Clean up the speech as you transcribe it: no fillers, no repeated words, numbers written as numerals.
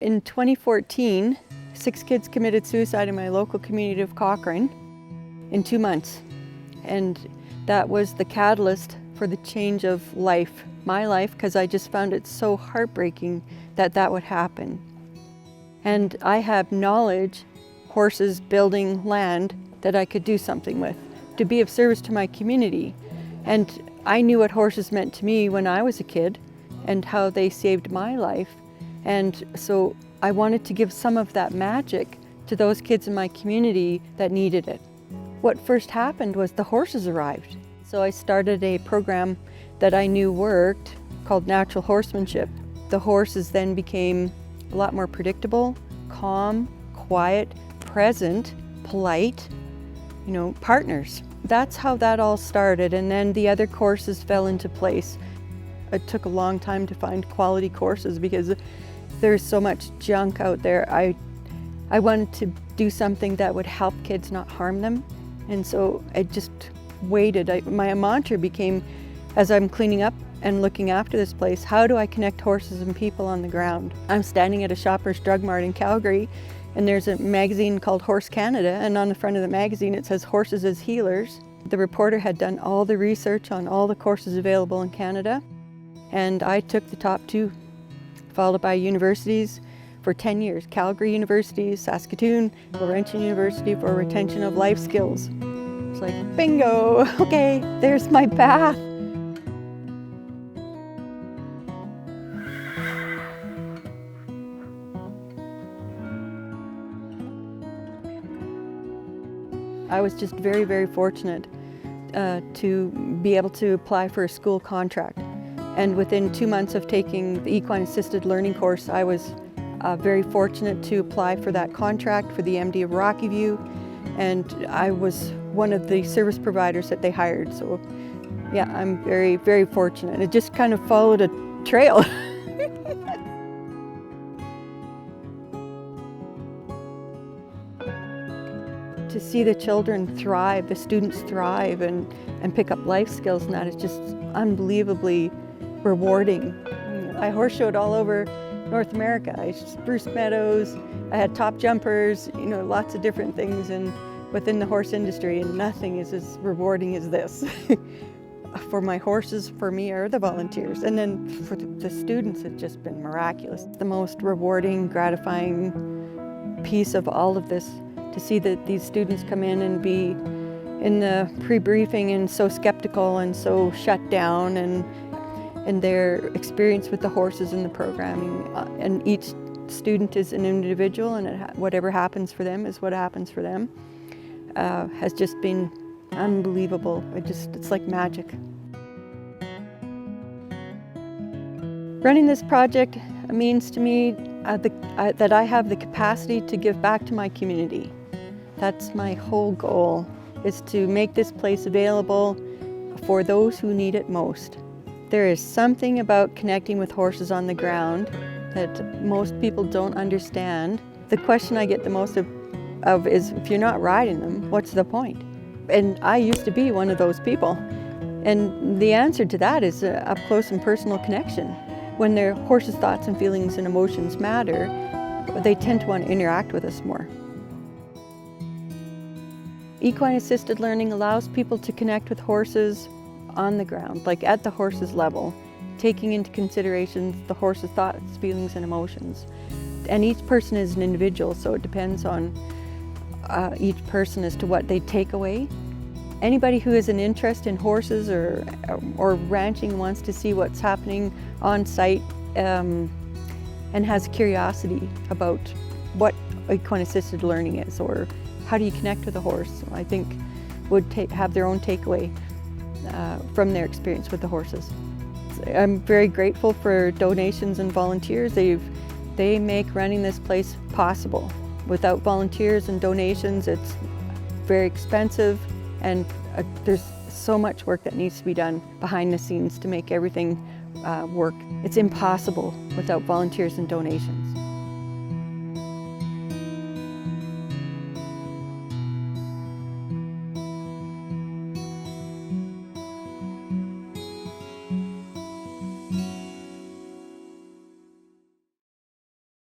In 2014, 6 kids committed suicide in my local community of Cochrane in 2 months. And that was the catalyst for the change of life, my life, because I just found it so heartbreaking that that would happen. And I have knowledge, horses, building, land, that I could do something with, to be of service to my community. And I knew what horses meant to me when I was a kid and how they saved my life. And so I wanted to give some of that magic to those kids in my community that needed it. What first happened was the horses arrived. So I started a program that I knew worked called natural horsemanship. The horses then became a lot more predictable, calm, quiet, present, polite, partners. That's how that all started, and then the other courses fell into place. It took a long time to find quality courses because there's so much junk out there. I wanted to do something that would help kids, not harm them, and so I just waited. My mantra became, as I'm cleaning up and looking after this place, how do I connect horses and people on the ground? I'm standing at a Shoppers Drug Mart in Calgary, and there's a magazine called Horse Canada, and on the front of the magazine it says Horses as Healers. The reporter had done all the research on all the courses available in Canada, and I took the top 2, followed by universities for 10 years. Calgary University, Saskatoon, Laurentian University for retention of life skills. It's like, bingo, okay, there's my path. I was just very, very fortunate to be able to apply for a school contract. And within 2 months of taking the equine assisted learning course, I was very fortunate to apply for that contract for the MD of Rocky View. And I was one of the service providers that they hired. So yeah, I'm very, very fortunate. It just kind of followed a trail. To see the children thrive, the students thrive and pick up life skills, and that is just unbelievably rewarding. I horse showed all over North America. I spruce meadows, I had top jumpers, lots of different things within the horse industry, and nothing is as rewarding as this. For my horses, for me, are the volunteers. And then for the students, it's just been miraculous. The most rewarding, gratifying piece of all of this, to see that these students come in and be in the pre-briefing and so skeptical and so shut down, and their experience with the horses and the programming. And each student is an individual, and whatever happens for them is what happens for them. Has just been unbelievable. It's like magic. Running this project means to me that I have the capacity to give back to my community. That's my whole goal, is to make this place available for those who need it most. There is something about connecting with horses on the ground that most people don't understand. The question I get the most of is, if you're not riding them, what's the point? And I used to be one of those people. And the answer to that is a up close and personal connection. When their horses' thoughts and feelings and emotions matter, they tend to want to interact with us more. Equine assisted learning allows people to connect with horses on the ground, like at the horse's level, taking into consideration the horse's thoughts, feelings, and emotions. And each person is an individual, so it depends on each person as to what they take away. Anybody who has an interest in horses or ranching, wants to see what's happening on site, and has curiosity about what equine assisted learning is, or how do you connect with a horse, I think would have their own takeaway from their experience with the horses. I'm very grateful for donations and volunteers. They make running this place possible. Without volunteers and donations, it's very expensive, and there's so much work that needs to be done behind the scenes to make everything work. It's impossible without volunteers and donations.